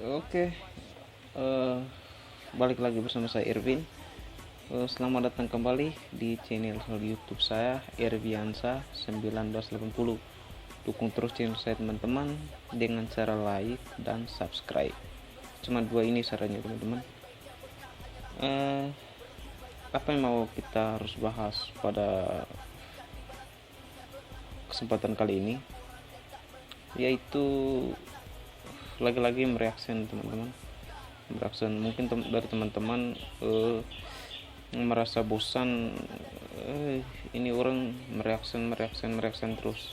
Oke, eh, balik lagi bersama saya Irvin. Selamat datang kembali di channel YouTube saya Irviansa 1980. Dukung terus channel saya teman-teman dengan cara like dan subscribe. Cuma dua ini sarannya teman-teman. Apa yang mau kita harus bahas pada kesempatan kali ini, yaitu lagi-lagi mereaction teman-teman. Mungkin dari teman-teman merasa bosan, ini orang mereaction terus.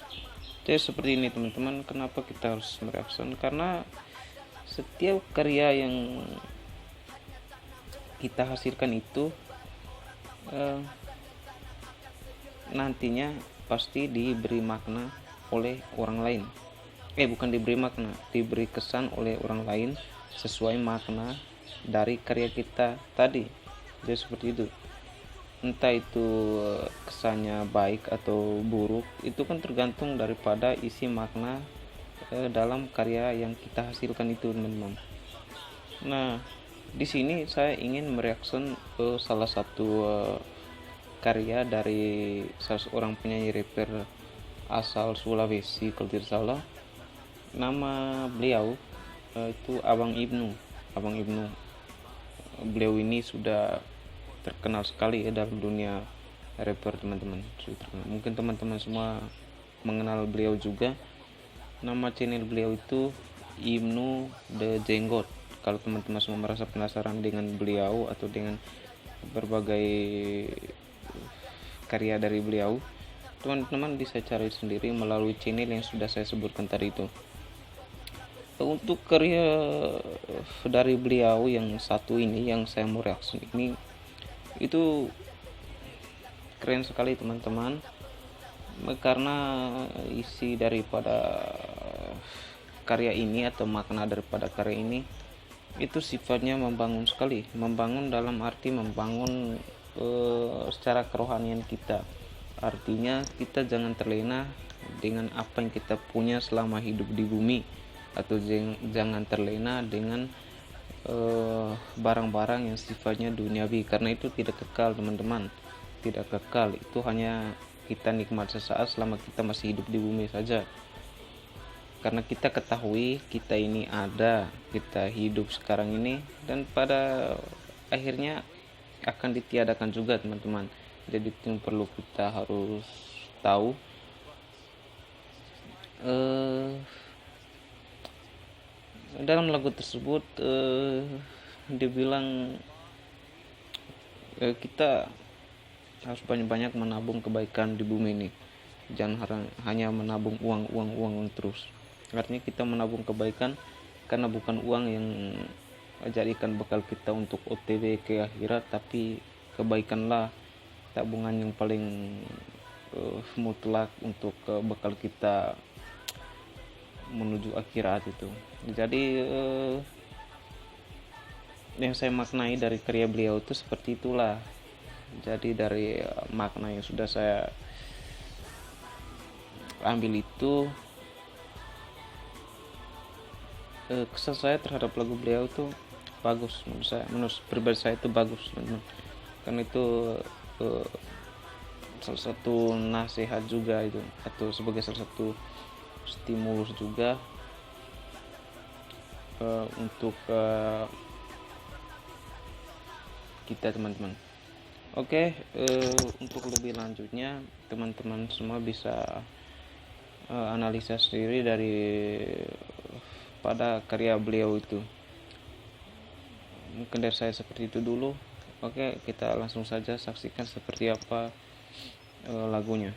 Jadi seperti ini teman-teman, kenapa kita harus mereaction? Karena setiap karya yang kita hasilkan itu nantinya pasti diberi makna oleh orang lain. Bukan diberi makna, diberi kesan oleh orang lain sesuai makna dari karya kita tadi. Jadi seperti itu. Entah itu kesannya baik atau buruk, itu kan tergantung daripada isi makna dalam karya yang kita hasilkan itu, teman-teman. Nah, di sini saya ingin mereaction ke salah satu karya dari salah seorang penyanyi rapper asal Sulawesi kalau tidak salah. Nama beliau itu Abang Ibnu. Beliau ini sudah terkenal sekali dalam dunia rapper, teman-teman. Mungkin teman-teman semua mengenal beliau juga. Nama channel beliau itu Ibnu The Jenggot. Kalau teman-teman semua merasa penasaran dengan beliau atau dengan berbagai karya dari beliau, teman-teman bisa cari sendiri melalui channel yang sudah saya sebutkan tadi itu. Untuk karya dari beliau yang satu ini, yang saya mau reaction ini, itu keren sekali teman-teman, karena isi daripada karya ini atau makna daripada karya ini itu sifatnya membangun sekali. Membangun dalam arti membangun secara kerohanian kita. Artinya kita jangan terlena dengan apa yang kita punya selama hidup di bumi, atau jangan terlena dengan barang-barang yang sifatnya duniawi, karena itu tidak kekal, teman-teman. Tidak kekal, itu hanya kita nikmat sesaat selama kita masih hidup di bumi saja. Karena kita ketahui kita ini ada, kita hidup sekarang ini, dan pada akhirnya akan ditiadakan juga, teman-teman. Jadi itu yang perlu kita harus tahu. Dalam lagu tersebut dibilang kita harus banyak-banyak menabung kebaikan di bumi ini. Jangan hanya menabung uang terus. Artinya kita menabung kebaikan, karena bukan uang yang jadikan bekal kita untuk OTW ke akhirat, tapi kebaikanlah tabungan yang paling mutlak untuk bekal kita menuju akhirat itu. Jadi yang saya maknai dari karya beliau itu seperti itulah. Jadi dari makna yang sudah saya ambil itu, kesan saya terhadap lagu beliau itu bagus. Menurut pribadi saya itu bagus, teman-teman. Karena itu salah satu nasihat juga itu, atau sebagai salah satu stimulus juga untuk kita, teman-teman. Oke, untuk lebih lanjutnya teman-teman semua bisa analisa sendiri dari pada karya beliau itu. Mungkin dari saya seperti itu dulu. Oke, kita langsung saja saksikan seperti apa lagunya.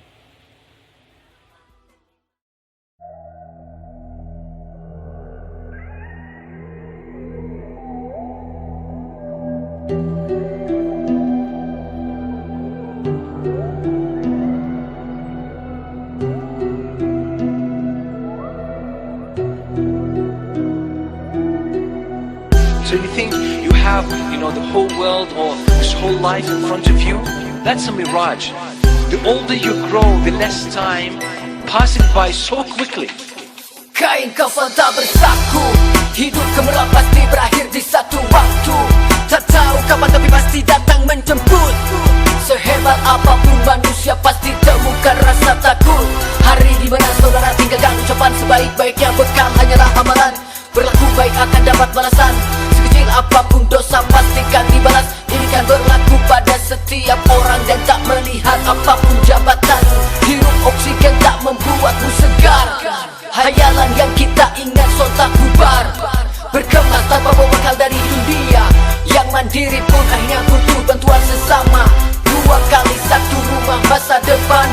So you think you have, the whole world or this whole life in front of you? That's a mirage. The older you grow, the less time passing by so quickly. Kain kafada bersaku, Hidup gemerlap pasti berakhir di satu waktu. Tak tahu kapan tapi pasti datang menjemput. Sehebat apapun manusia pasti temukan rasa takut. Hari di mana saudara tinggalkan ucapan sebaik-baiknya bekal hanyalah amalan. Berlaku baik akan dapat balasan. Sekecil apapun dosa pastikan dibalas. Ini kan berlaku pada setiap orang dan tak melihat apapun jabatan. Hirup oksigen tak membuatmu segar. Hayalan yang kita ingat sontak bubar. Berkemas tanpa bekal dari dunia. Yang mandiri pun akhirnya butuh bantuan sesama. 2 kali 1 rumah masa depan.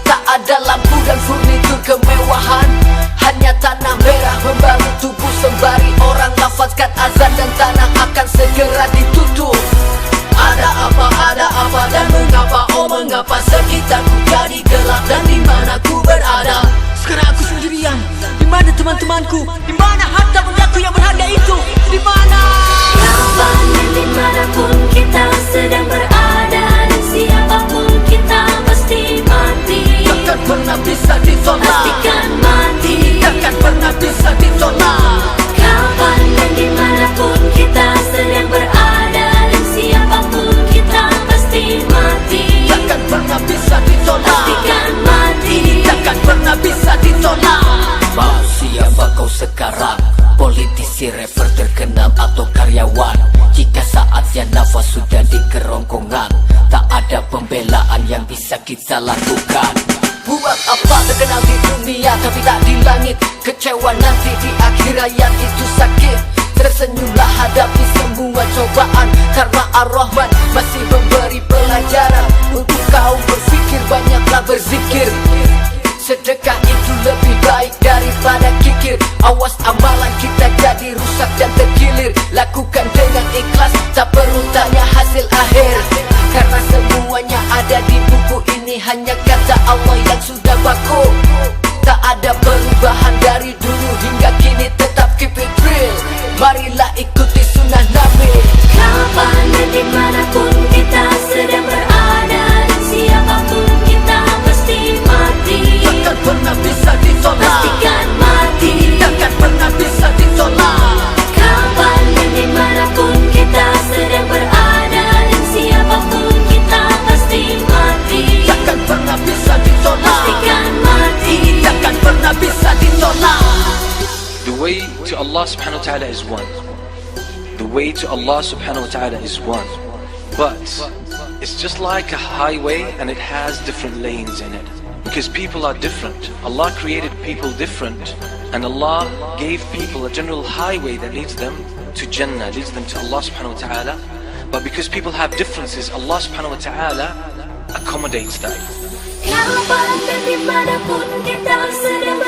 Tak ada lampu dan furnitur kemewahan. Hanya tanah merah membalut tubuh sembari orang lafazkan azan dan tanah akan segera ditutup. Ada apa dan mengapa, oh mengapa sekitarku jadi gelap dan di mana ku berada. Sekarang aku sendirian. Di mana teman-temanku? Di mana harta bendaku yang berharga itu? Di mana? Kapan dan dimanapun kita sedang berada, dan siapapun kita pasti mati. Takkan pernah bisa ditolak. Pastikan mati. Takkan pernah bisa ditolak. Kapan dan dimanapun kita sedang berada, dan siapapun kita pasti mati. Takkan pernah bisa ditolak. Pastikan mati. Takkan pernah bisa ditolak. Mau siapa kau sekarang? Politisi, rapper terkenal atau karyawan? Jika saatnya nafas sudah di kerongkongan, tak ada pembelaan yang bisa kita lakukan. Buat apa terkenal di dunia tapi tak di langit? Kecewa nanti di akhir hayat itu sakit. Tersenyumlah hadapi semua cobaan, karena Ar-Rahman masih memberi pelajaran. Untuk kau berfikir banyaklah berzikir. Sedekah itu lebih baik daripada kikir. Awas amalan kita jadi rusak dan terkilir. Lakukan dengan ikhlas, tak perlu tanya hasil akhir. Karena semuanya ada di buku ini, hanya kata Allah yang sudah baku. Tak ada perubahan dari dulu hingga kini, tetap keep it real. Marilah ikuti sunnah Nabi. Kapan dan dimanapun kita sedang berada, dan siapapun kita pasti mati. Takkan pernah bisa ditolak. Pastikan mati. Takkan pernah bisa ditolak. Kapan dan dimanapun kita sedang berada, dan siapapun kita pasti mati. Takkan pernah bisa ditolak. Pastikan mati. Takkan pernah bisa ditolak. The way to Allah subhanahu wa ta'ala is one. The way to Allah subhanahu wa ta'ala is one. But it's just like a highway and it has different lanes in it. Because people are different. Allah created people different. And Allah gave people a general highway that leads them to Jannah, leads them to Allah subhanahu wa ta'ala. But because people have differences, Allah subhanahu wa ta'ala accommodates that. Kapan dan dimanapun kita sedang